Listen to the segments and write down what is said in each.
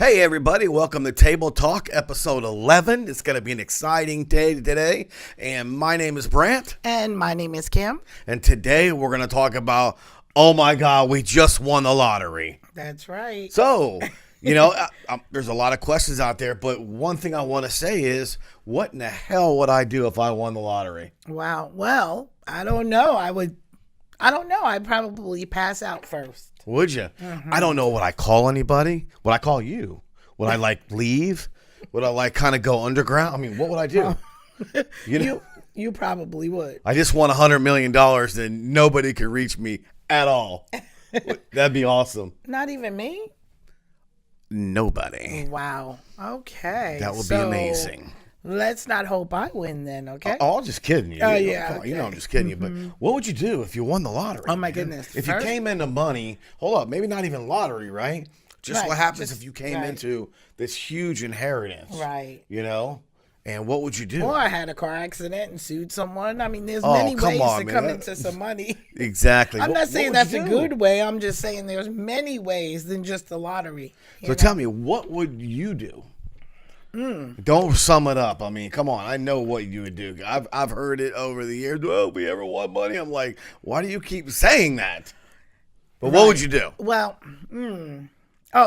Hey everybody, welcome to Table Talk episode 11. It's going to be an exciting day today. And my name is Brant. And my name is Kim. And today we're going to talk about, oh my God, we just won the lottery. That's right. So, there's a lot of questions out there, but one thing I want to say is, what in the hell would I do if I won the lottery? Wow. Well, I don't know. I'd probably pass out first. Would you? Mm-hmm. I don't know. Would I call anybody? Would I call you? Would I leave? Would I kind of go underground? I mean, what would I do? You probably would. I just won $100 million and nobody could reach me at all. That'd be awesome. Not even me? Nobody. Wow. Okay. That would be amazing. Let's not hope I win then, okay? Oh, I'm just kidding you. Oh, yeah. Okay. I'm just kidding you. But what would you do if you won the lottery? Oh, my goodness. If you came into money, hold up, maybe not even lottery, right? Just what happens if you came into this huge inheritance. Right. And what would you do? Or I had a car accident and sued someone. I mean, there's many ways to come into some money. Exactly. I'm not saying that's a good way. I'm just saying there's many ways than just the lottery. So tell me, what would you do? Don't sum it up. I mean, come on. I know what you would do. I've heard it over the years. Oh, we ever want money? I'm like, why do you keep saying that? But what would you do? Well,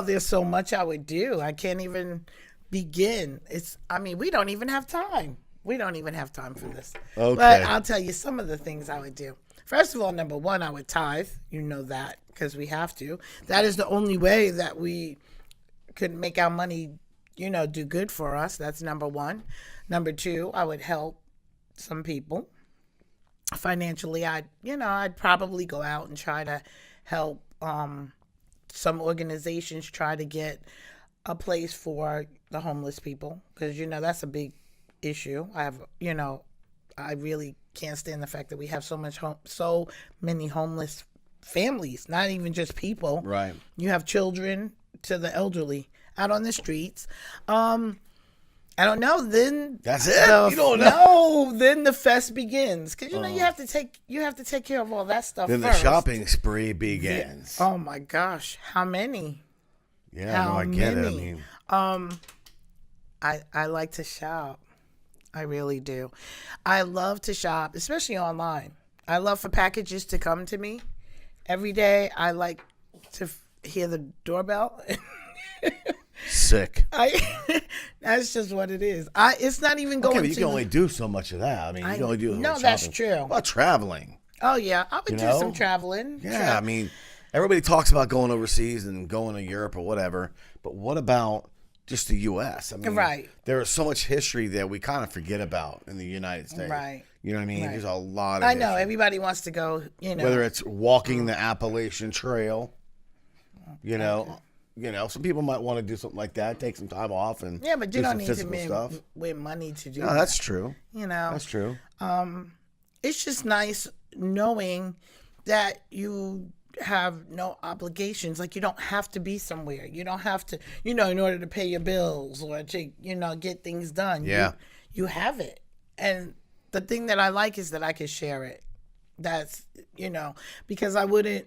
there's so much I would do. I can't even begin. We don't even have time. We don't even have time for this. Okay. But I'll tell you some of the things I would do. First of all, number one, I would tithe. You know that because we have to. That is the only way that we could make our money do good for us. That's number one. Number two, I would help some people financially. I'd probably go out and try to help some organizations try to get a place for the homeless people because that's a big issue. I really can't stand the fact that we have so many homeless families, not even just people. Right. You have children to the elderly out on the streets. I don't know. Then that's it. You don't know. No, then the fest begins because you have to take care of all that stuff. Then first. The shopping spree begins. Yeah. Oh my gosh, how many? Yeah, I get it. I mean, I like to shop. I really do. I love to shop, especially online. I love for packages to come to me every day. I like to hear the doorbell. Sick. That's just what it is. It's not even going. Okay, but you can only do so much of that. I mean, you can only do. No, that's true. What about traveling? Oh yeah, I would do some traveling. Yeah, I mean, everybody talks about going overseas and going to Europe or whatever, but what about just the U.S.? I mean, right. There is so much history that we kind of forget about in the United States. Right. You know what I mean? Right. There's a lot of history. I know. Everybody wants to go, Whether it's walking the Appalachian Trail, some people might want to do something like that, take some time off and yeah, but you don't need to win money to do that. That's true. That's true. It's just nice knowing that you have no obligations. Like you don't have to be somewhere. You don't have to, in order to pay your bills or to, get things done. Yeah. You have it. And the thing that I like is that I can share it. That's, because I wouldn't,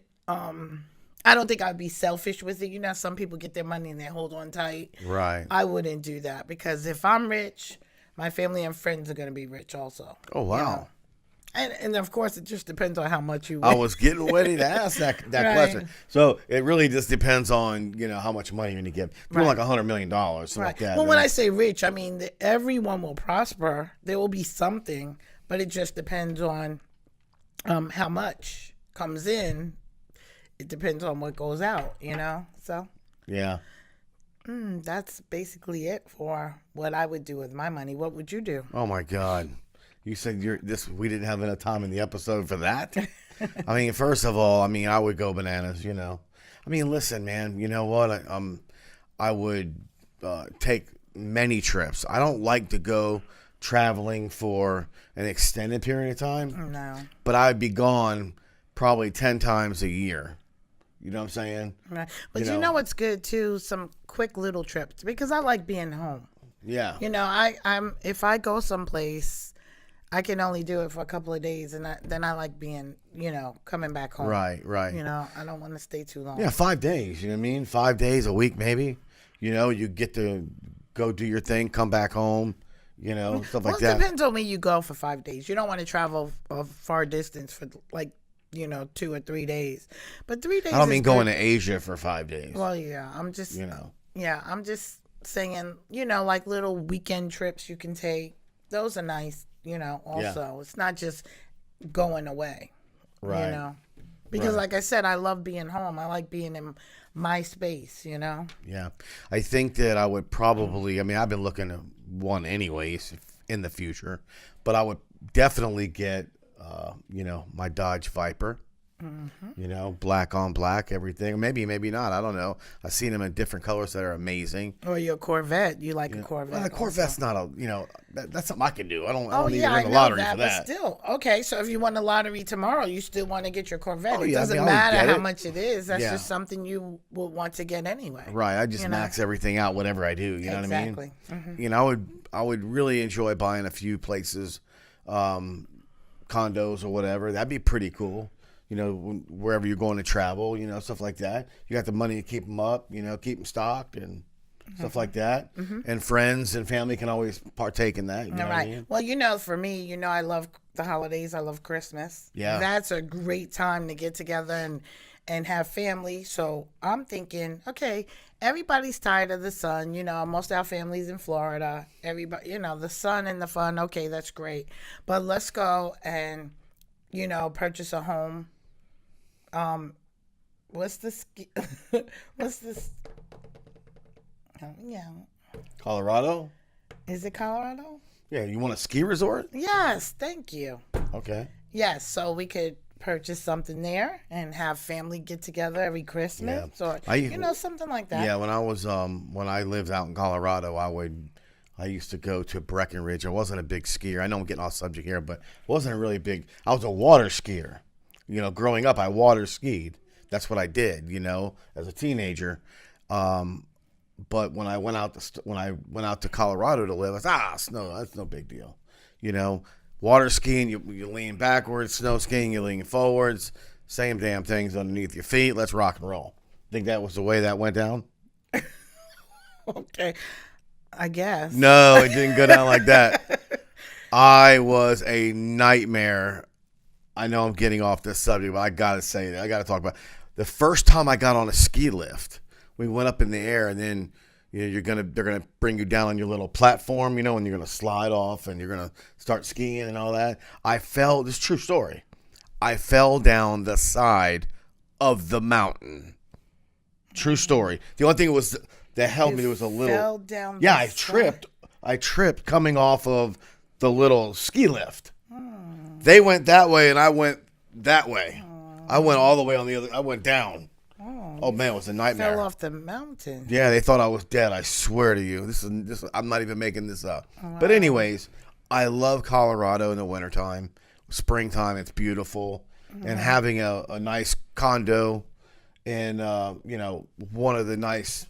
I don't think I'd be selfish with it. Some people get their money and they hold on tight. Right. I wouldn't do that because if I'm rich, my family and friends are going to be rich also. Oh, wow. And of course, it just depends on how much you win. I was getting ready to ask that right. question. So it really just depends on, how much money you're going to get. If you're like $100 million, something like that. Well, when I say rich, I mean that everyone will prosper. There will be something, but it just depends on how much comes in. It depends on what goes out, So yeah, that's basically it for what I would do with my money. What would you do? Oh my God, you said we didn't have enough time in the episode for that. I mean, first of all, I would go bananas. I mean, listen, man. You know what? I would take many trips. I don't like to go traveling for an extended period of time. No, but I'd be gone probably 10 times a year. You know what I'm saying? Right. But you know what's good too? Some quick little trips because I like being home. Yeah. I'm if I go someplace, I can only do it for a couple of days, and then I like being, coming back home. Right. I don't want to stay too long. Yeah, 5 days. You know what I mean? 5 days, a week, maybe. You know, you get to go do your thing, come back home, you know, stuff like Well, that. it depends on where you go for 5 days. You don't want to travel a far distance for like 2 or 3 days. But 3 days. I don't is mean good. going to Asia for 5 days. Well, yeah, I'm just You know. yeah, I'm just saying, like little weekend trips you can take. Those are nice, also. It's not just going away. Right. You know. Because Right. like I said, I love being home. I like being in my space, Yeah. I think that I would probably, I mean, I've been looking at one anyways in the future, but I would definitely get, my Dodge Viper. Black on black, everything. Maybe not. I don't know. I've seen them in different colors that are amazing. Or your Corvette. You like a Corvette. Well, the Corvette's not that's something I can do. I don't need to I win the know lottery that, for that. but still, okay. So if you won the lottery tomorrow, you still want to get your Corvette. Oh, It yeah, doesn't I would matter get how it. much it is. That's Yeah. just something you would want to get anyway. Right. I just max everything out, whatever I do. You know what I mean? Exactly. I would really enjoy buying a few places, condos or whatever. That'd be pretty cool. Wherever you're going to travel, stuff like that. You got the money to keep them up, keep them stocked and stuff like that. And friends and family can always partake in that. You know what I mean? Well, for me, I love the holidays. I love Christmas. Yeah. That's a great time to get together and have family. So I'm thinking, okay, everybody's tired of the sun. Most of our family's in Florida. Everybody, the sun and the fun. Okay, that's great. But let's go and, purchase a home. What's this? What's this? Yeah. Colorado? Is it Colorado? Yeah, you want a ski resort? Yes, thank you. Okay. Yes, so we could purchase something there and have family get together every Christmas or something like that. Yeah, when I lived out in Colorado, I used to go to Breckenridge. I wasn't a big skier. I know I'm getting off subject here, but wasn't a really big. I was a water skier. Growing up, I water skied. That's what I did. As a teenager. But when I went out to Colorado to live, I was snow. That's no big deal. Water skiing, you lean backwards. Snow skiing, you lean forwards. Same damn things underneath your feet. Let's rock and roll. Think that was the way that went down? Okay, I guess. No, it didn't go down like that. I was a nightmare. I know I'm getting off this subject, but I gotta say that. I gotta talk about the first time I got on a ski lift. We went up in the air, and then they're gonna bring you down on your little platform, and you're gonna slide off, and you're gonna start skiing and all that. This is a true story. I fell down the side of the mountain. True story. The only thing that held me was a little. Fell down. Yeah, I tripped. I tripped coming off of the little ski lift. They went that way, and I went that way. I went all the way on the other. I went down. Oh man, it was a nightmare. Fell off the mountain. Yeah, they thought I was dead. I swear to you, this is. I'm not even making this up. Wow. But anyways, I love Colorado in the wintertime. Springtime, it's beautiful, and having a nice condo in one of the nice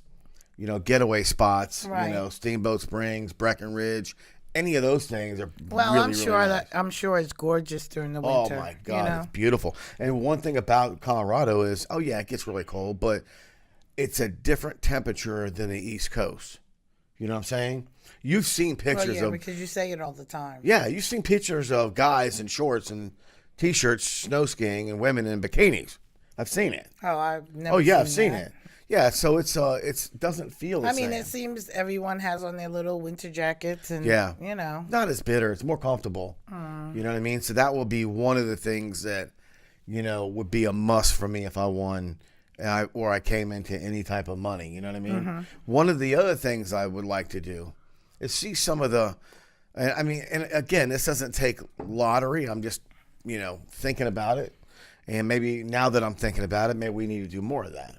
getaway spots. Right. Steamboat Springs, Breckenridge. Any of those things are well. really, I'm really sure nice. I'm sure it's gorgeous during the winter. Oh my God, it's beautiful. And one thing about Colorado is, it gets really cold, but it's a different temperature than the East Coast. You know what I'm saying? You've seen pictures of because you say it all the time. Yeah, you've seen pictures of guys in shorts and t-shirts snow skiing and women in bikinis. I've seen it. Oh, I've never. Oh yeah, I've seen seen it. Yeah, so it doesn't feel the same. It seems everyone has on their little winter jackets and not as bitter. It's more comfortable. You know what I mean? So that will be one of the things that would be a must for me if I won or I came into any type of money. You know what I mean? One of the other things I would like to do is see some of the. And again, this doesn't take lottery. I'm just thinking about it, and maybe now that I'm thinking about it, maybe we need to do more of that.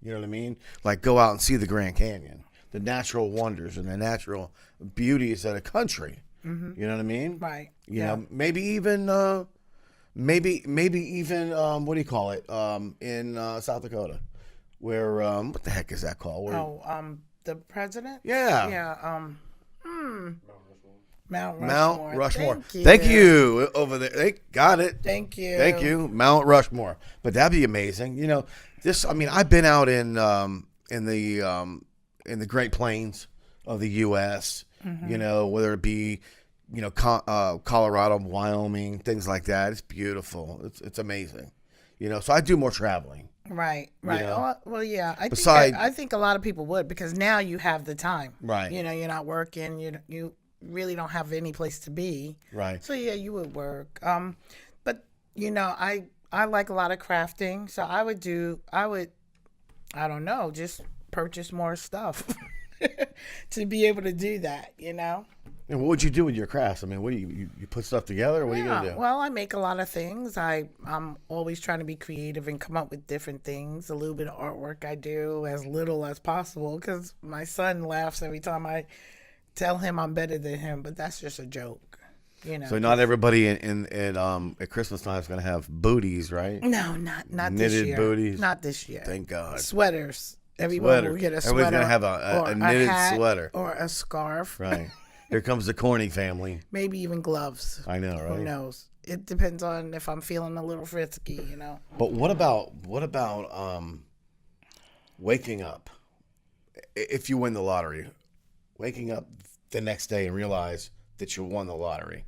You know what I mean? Like go out and see the Grand Canyon, the natural wonders and the natural beauties of the country. You know what I mean? Right. You know, maybe even what do you call it? In South Dakota, where what the heck is that called? Where, the president? Yeah. Yeah. Mount Rushmore. Mount Rushmore. Thank you over there. They got it. Thank you. Thank you, Mount Rushmore. But that'd be amazing. I've been out in the in the Great Plains of the U.S., you know, whether it be, you know, Colorado, Wyoming, things like that. It's beautiful. It's amazing. You know, so I do more traveling. Right. You know? Oh, well, yeah. Besides, I think a lot of people would, because now you have the time. Right. You know, you're not working. You really don't have any place to be. right. So yeah, you would work. But you know, I like a lot of crafting, so I would I don't know, just purchase more stuff to be able to do that. You know. And what would you do with your crafts? I mean, what do you put stuff together? Or what are you gonna do? Well, I make a lot of things. I'm always trying to be creative and come up with different things. A little bit of artwork I do, as little as possible, because my son laughs every time I tell him I'm better than him, but that's just a joke. You know. So not everybody at Christmas time is gonna have booties, right? No, not Knitted this year. booties? Not this year. Thank God. Sweaters. Everyone will get a sweater. Everybody's gonna have a knitted hat sweater, or a scarf. right? Here comes the Corny family. Maybe even gloves. I know, right? Who knows? It depends on if I'm feeling a little frisky, you know. But what about waking up? If you win the lottery, waking up the next day and realize that you won the lottery.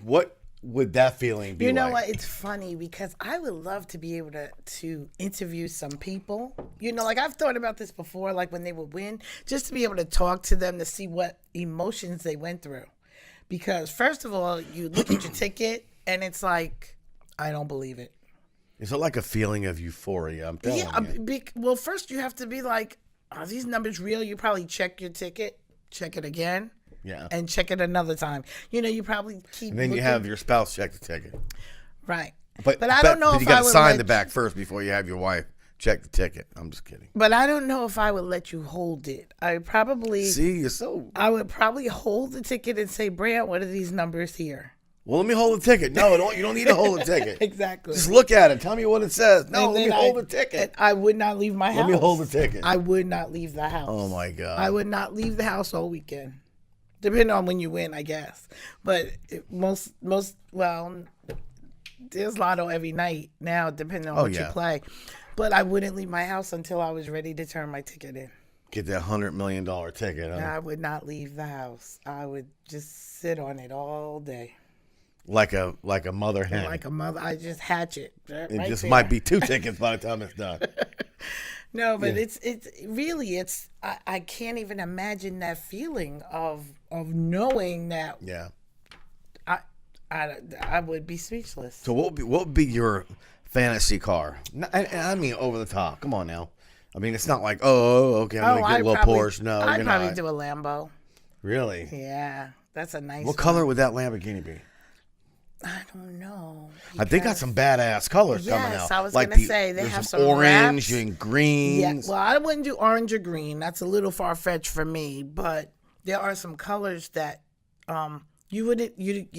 What would that feeling be? You know like? what? It's funny because I would love to be able to interview some people. You know, like I've thought about this before, like when they would win, just to be able to talk to them to see what emotions they went through. Because first of all, you look at your ticket and it's like, I don't believe it. Is it like a feeling of euphoria? I'm telling you. Well, first you have to be like, are these numbers real? You probably check your ticket, check it again. Yeah. And check it another time. You know, you probably keep. And then you have your spouse check the ticket. Right. But I don't know if you got I to would sign the back first before you have your wife check the ticket. I'm just kidding. But I don't know if I would let you hold it. I would probably hold the ticket and say, Brant, what are these numbers here? Well, let me hold the ticket. No, you don't need to hold the ticket. Exactly. Just look at it. Tell me what it says. No, let me hold the ticket. I would not leave my house. Let me hold the ticket. I would not leave the house. Oh, my God. I would not leave the house all weekend. Depending on when you win, I guess. But well, there's lotto every night now, depending on what you play. But I wouldn't leave my house until I was ready to turn my ticket in. Get that $100 million ticket. Huh? I would not leave the house. I would just sit on it all day. Like a mother hen. Like a mother. I just hatch it. It just might be 2 tickets by the time it's done. No, but it's really I can't even imagine that feeling of knowing that. Yeah. I would be speechless. So what would be your fantasy car? I mean, over the top. Come on now. I mean, it's not like, okay, I'm gonna get a little Porsche. No, I'd probably do a Lambo. Really? Yeah, that's a nice. What color would that Lamborghini be? I don't know. They got some badass colors coming out. Yes, I was like gonna say they have some orange wraps. and greens. Yeah, well, I wouldn't do orange or green. That's a little far fetched for me. But there are some colors that you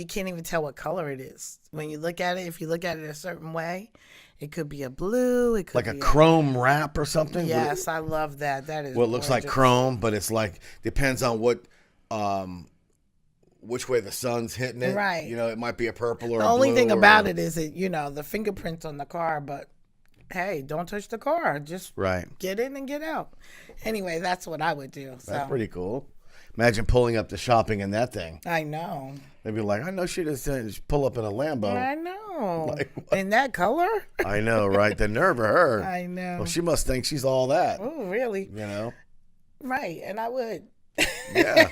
can't even tell what color it is when you look at it. If you look at it a certain way, it could be a blue. It could like be a chrome wrap or something. Yes, I love that. That is. Well, it looks like chrome, but it's like depends on what. Which way the sun's hitting it. Right. You know, it might be a purple or the a blue. only thing about it is the fingerprints on the car, but hey, don't touch the car. Just get in and get out. Anyway, that's what I would do. So. That's pretty cool. Imagine pulling up the shopping in that thing. I know. They'd be like, I know she just pull up in a Lambo. I know. Like, in that color? I know, right? The nerve of her. I know. Well, she must think she's all that. Oh, really? You know? Right, and I would. Yeah.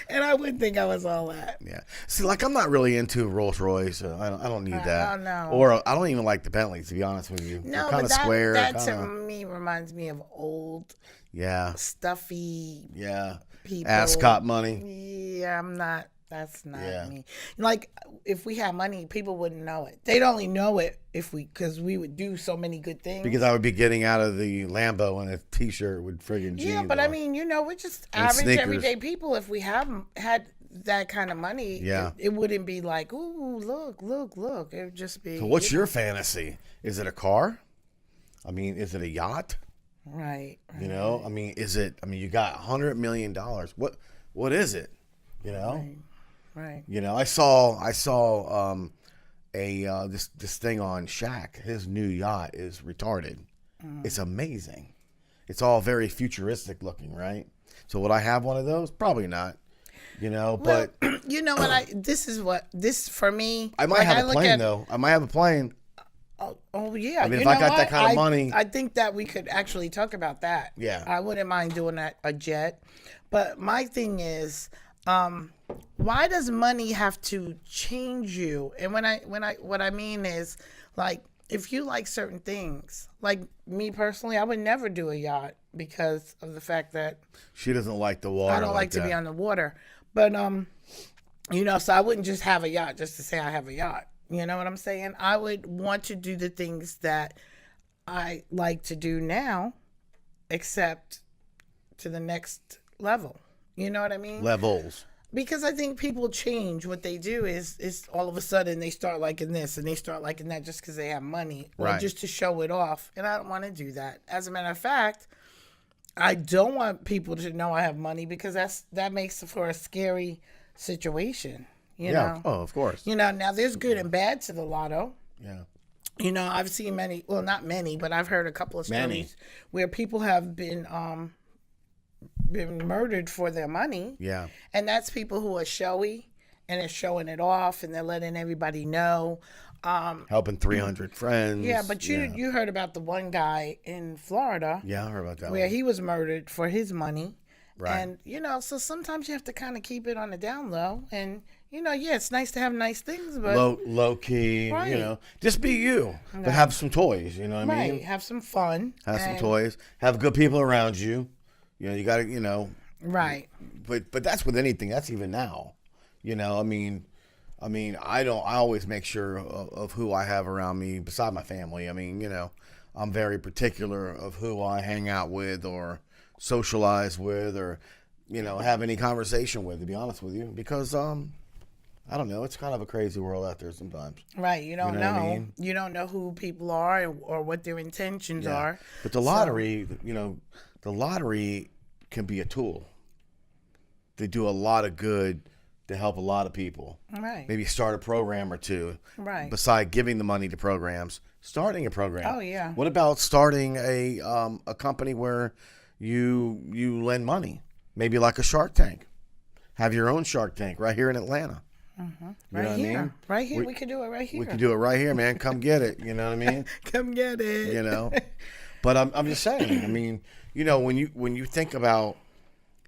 And I wouldn't think I was all that. Yeah. See, like, I'm not really into Rolls Royce. I don't need that. No. Or I don't even like the Bentleys, to be honest with you. No, kind of square. That to me reminds me of old, stuffy people. Ascot money. Yeah, I'm not. That's not me. Like, if we had money, people wouldn't know it. They'd only know it because we would do so many good things. Because I would be getting out of the Lambo in a T-shirt with friggin' jeans. Yeah, but on. I mean, we're just average, everyday people. If we had that kind of money, it wouldn't be like, ooh, look. It would just be. So what's your fantasy? Is it a car? I mean, is it a yacht? Right. You know, I mean, you got $100 million. What is it? You know? Right. You know, I saw this thing on Shaq. His new yacht is retarded. It's amazing. it's all very futuristic looking, right? So would I have one of those? Probably not. But you know what? This for me. I might have a plane though. I might have a plane. Oh yeah. I mean, if I got that kind of money, I think that we could actually talk about that. Yeah. I wouldn't mind doing a jet, but my thing is, why does money have to change you? And what I mean is, like, if you like certain things, like me personally, I would never do a yacht because of the fact that she doesn't like the water. I don't like to be on the water. But so I wouldn't just have a yacht just to say I have a yacht. You know what I'm saying? I would want to do the things that I like to do now, except to the next level. You know what I mean? Levels. Because I think people change. What they do is all of a sudden they start liking this and they start liking that just because they have money or just to show it off. And I don't want to do that. As a matter of fact, I don't want people to know I have money because that makes for a scary situation. You know? Oh, of course. Now there's good and bad to the lotto. Yeah. I've seen many, well, not many, but I've heard a couple of stories where people have been murdered for their money. Yeah. And that's people who are showy and they're showing it off and they're letting everybody know. Helping 300 friends. Yeah, but you heard about the one guy in Florida. Yeah, I heard about that where one. he was murdered for his money. Right. And, so sometimes you have to kind of keep it on the down low. And, it's nice to have nice things, but low key, just be you. But have some toys, you know what I mean? Have some fun. Have some toys. Have good people around you. You got to, Right. But that's with anything. That's even now. I always make sure of who I have around me beside my family. I'm very particular of who I hang out with or socialize with or, have any conversation with, to be honest with you, because, I don't know. It's kind of a crazy world out there sometimes. Right. You don't know. What I mean? You don't know who people are or what their intentions are. But the lottery, the lottery can be a tool. They do a lot of good to help a lot of people. Right. Maybe start a program or two. Right. Beside giving the money to programs, starting a program. Oh yeah. What about starting a company where you lend money? Maybe like a Shark Tank. Have your own Shark Tank right here in Atlanta. Mm-hmm. Right here. We could do it right here. We could do it right here, man. Come get it. You know what I mean? Come get it. But I'm just saying. When you think about,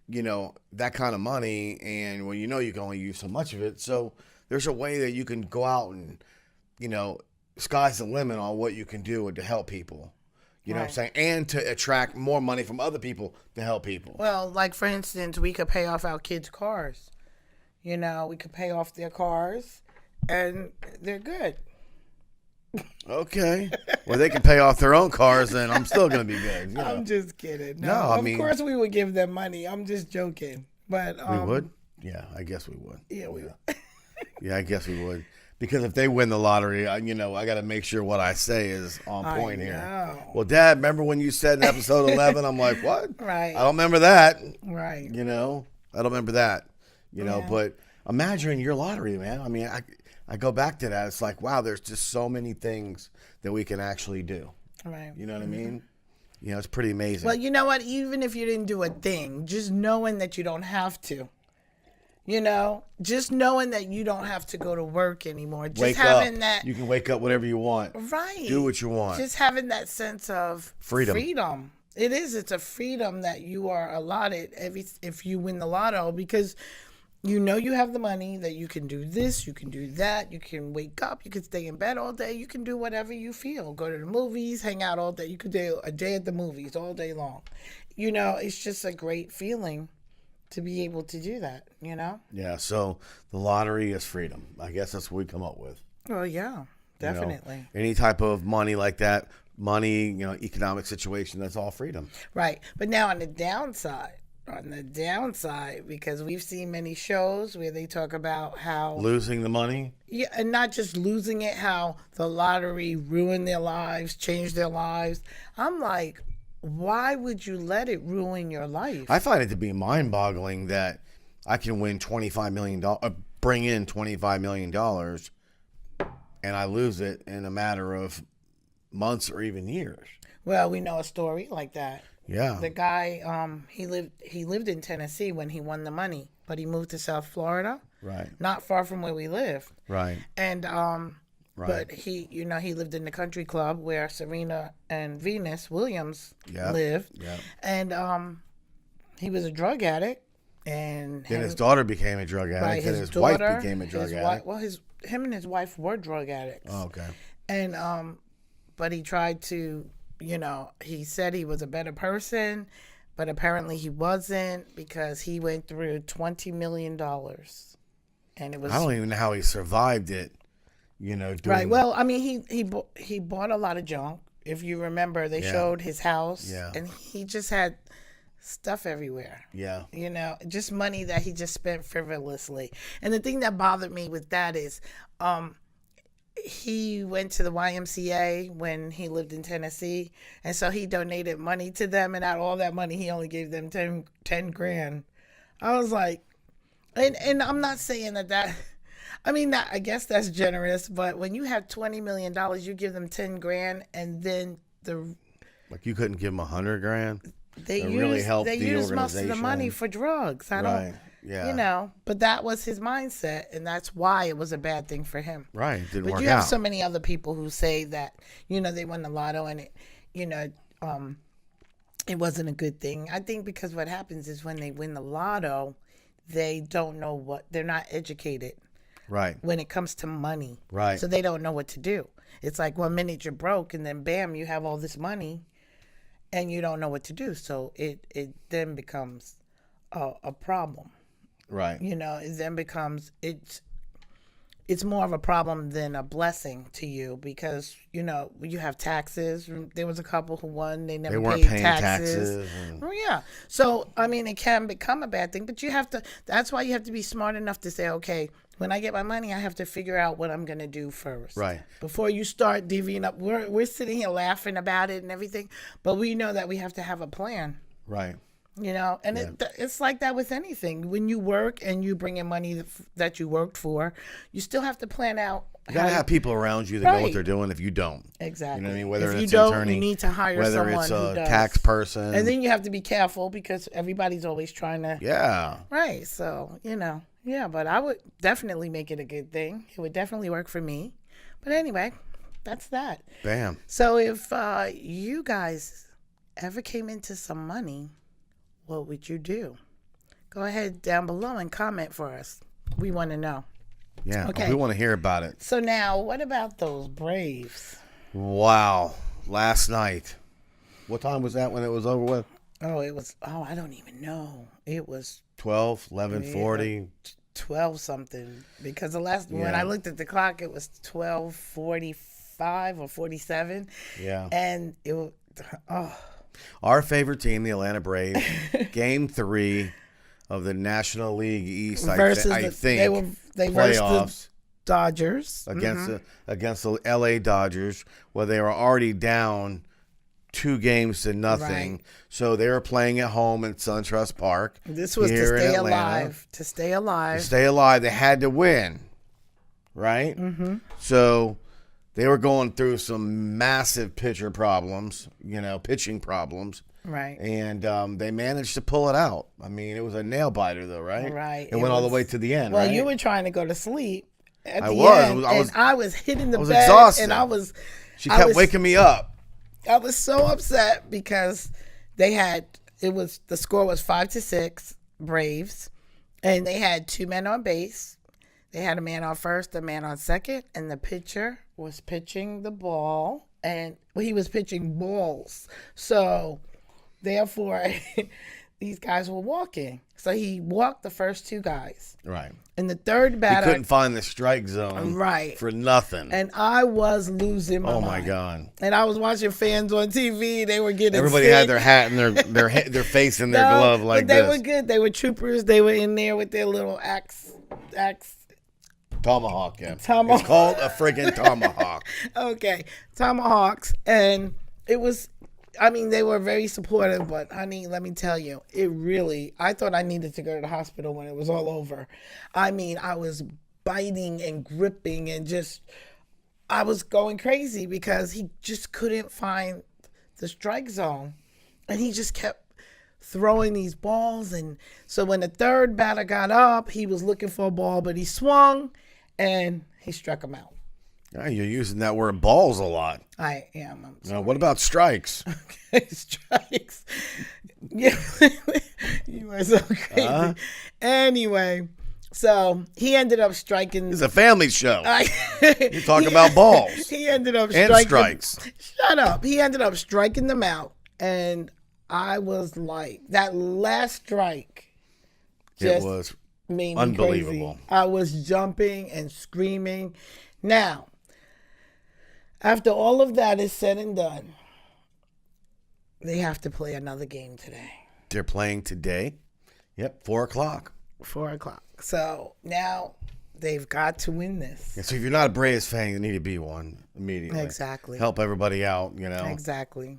that kind of money, and when you can only use so much of it, so there's a way that you can go out and, sky's the limit on what you can do to help people. You know what I'm saying? And to attract more money from other people to help people. Well, like for instance, we could pay off our kids' cars. We could pay off their cars, and they're good. Okay. Well, they can pay off their own cars, and I'm still going to be good. I'm just kidding. No, of course we would give them money. I'm just joking. But we would? Yeah, I guess we would. Yeah, we would. Yeah, I guess we would. Because if they win the lottery, I got to make sure what I say is on point here. Well, Dad, remember when you said in episode 11? I'm like, what? Right. I don't remember that. Right. I don't remember that. But imagine your lottery, man. I go back to that. It's like, wow, there's just so many things that we can actually do. Right. You know what I mean? It's pretty amazing. Well, you know what? Even if you didn't do a thing, just knowing that you don't have to. Just knowing that you don't have to go to work anymore. Just wake having up. that. You can wake up whatever you want. Right. Do what you want. Just having that sense of freedom. It is. It's a freedom that you are allotted if you win the lotto, because you have the money that you can do this, you can do that, you can wake up, you can stay in bed all day, you can do whatever you feel. Go to the movies, hang out all day. You could do a day at the movies all day long. It's just a great feeling to be able to do that, Yeah, so the lottery is freedom. I guess that's what we come up with. Oh, yeah, definitely. Any type of money like that, economic situation, that's all freedom. Right. But now on the downside, because we've seen many shows where they talk about how losing the money. Yeah, and not just losing it, how the lottery ruined their lives, changed their lives. I'm like, why would you let it ruin your life? I find it to be mind-boggling that I can win $25 million, bring in $25 million, and I lose it in a matter of months or even years. Well, we know a story like that. Yeah. The guy, he lived in Tennessee when he won the money, but he moved to South Florida, Right. not far from where we live. Right. And Right. but he, he lived in the country club where Serena and Venus Williams lived. Yeah. And he was a drug addict, and Then his daughter became a drug addict. right, Then his his wife daughter, became a drug his addict. Well, him and his wife were drug addicts. Oh, okay. And but he tried to, he said he was a better person, but apparently he wasn't, because he went through $20 million, and it was. I don't even know how he survived it. Doing, Right. Well, I mean, he bought a lot of junk. If you remember, they Yeah. showed his house, Yeah. and he just had stuff everywhere. Yeah. Just money that he just spent frivolously. And the thing that bothered me with that is, he went to the YMCA when he lived in Tennessee, and so he donated money to them, and out of all that money, he only gave them 10 grand. I was like, and I'm not saying that. I mean, I guess that's generous, but when you have $20 million, you give them 10 grand, and then like you couldn't give him $100,000. they really helped the use most of the organization. money for drugs. I Right. don't, Yeah. but that was his mindset, and that's why it was a bad thing for him. Right. It didn't But work you have out. so many other people who say that, they won the lotto and it wasn't a good thing. I think because what happens is when they win the lotto, they don't know they're not educated. Right. When it comes to money. Right. So they don't know what to do. It's like 1 minute you're broke, and then bam, you have all this money and you don't know what to do. So it then becomes a problem. Right. It then becomes, it's more of a problem than a blessing to you, because, you have taxes. There was a couple who won, they never weren't paid paying taxes Oh, yeah. So, I mean, it can become a bad thing, but that's why you have to be smart enough to say, okay, when I get my money, I have to figure out what I'm going to do first. Right. Before you start divvying up. We're sitting here laughing about it and everything, but we know that we have to have a plan. Right. And it's like that with anything. When you work and you bring in money that you worked for, you still have to plan out. You gotta have people around you that know what Right. they're doing. If you don't, Exactly. You know what I mean? Whether if it's you don't, attorney, you need to hire whether someone it's who a does. tax person, And then you have to be careful, because everybody's always trying to. yeah. Right. So, yeah, but I would definitely make it a good thing. It would definitely work for me. But anyway, that's that. Bam. So if you guys ever came into some money, what would you do? Go ahead down below and comment for us. We want to know. Yeah. Okay. We want to hear about it. So now, what about those Braves? Wow. Last night. What time was that when it was over with? I don't even know. It was 12, 11:40. 12 something, because when I looked at the clock, it was 12:45 or 47. Yeah. And it was, Our favorite team, the Atlanta Braves, Game 3 of the National League East. versus I think they versed the playoffs Dodgers against the LA Dodgers, where they were already down 2 games to nothing. Right. So they were playing at home in SunTrust Park. This was to here in stay Atlanta. alive. To stay alive. To stay alive, they had to win, right? Mm-hmm. So they were going through some massive pitching problems. Right. And they managed to pull it out. I mean, it was a nail biter, though, right? Right. It went all the way to the end, Well, right? you were trying to go to sleep at the was. end, I was- and I was hitting the I was bed, exhausted. and She kept was- waking me up. I was so upset because the score was 5-6 Braves, and they had 2 men on base. They had a man on first, a man on second, and the pitcher was pitching the ball, and he was pitching balls. So therefore, these guys were walking. So he walked the first 2 guys. Right. And the third He batter, couldn't find the strike zone Right. for nothing. and I was losing my Oh, mind. my God. And I was watching fans on TV. They were getting Everybody sick. had their hat and their face in their No, glove like but they this. were good. They were troopers. They were in there with their little axe. Tomahawk, yeah. Tomahawk. It's called a friggin' tomahawk. Okay, tomahawks, and it was. I mean, they were very supportive, but honey, let me tell you, I thought I needed to go to the hospital when it was all over. I mean, I was biting and gripping and I was going crazy because he just couldn't find the strike zone. And he just kept throwing these balls. And so when the third batter got up, he was looking for a ball, but he swung and he struck him out. Yeah, you're using that word balls a lot. I am. I'm Now, what about strikes? Okay, strikes. Yeah, you are so crazy. Anyway, so he ended up striking. It's a family show. You talk about balls. He ended up and striking. Strikes. Shut up. He ended up striking them out, and I was like, that last strike. It was made me unbelievable. Crazy. I was jumping and screaming. Now, after all of that is said and done, they have to play another game today. They're playing today. Yep, 4:00. 4:00. So now they've got to win this. Yeah, so if you're not a Braves fan, you need to be one immediately. Exactly. Help everybody out, you know. Exactly.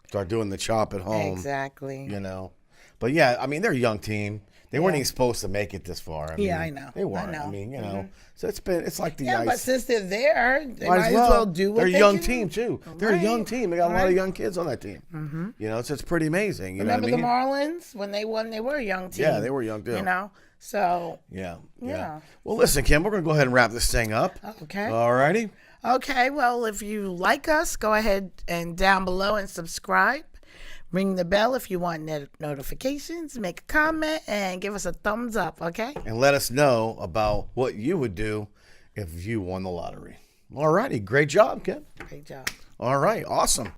Start doing the chop at home. Exactly. You know. But yeah, I mean, they're a young team. They weren't even supposed to make it this far. I mean, I know. They weren't. I mean, you know. So it's like the ice. But since they're there, they might as well do what they're they a young can. team too. They're a young team. They got a lot of young kids on that team. Mm-hmm. You know, so it's pretty amazing. You Remember know what I mean? the Marlins when they won? They were a young team. Yeah, they were young too. You know, so yeah. Yeah. Well, listen, Kim, we're gonna go ahead and wrap this thing up. Okay. All righty. Okay. Well, if you like us, go ahead and down below and subscribe. Ring the bell if you want notifications. Make a comment and give us a thumbs up. Okay. And let us know about what you would do if you won the lottery. All righty. Great job, Kim. Great job. All right. Awesome.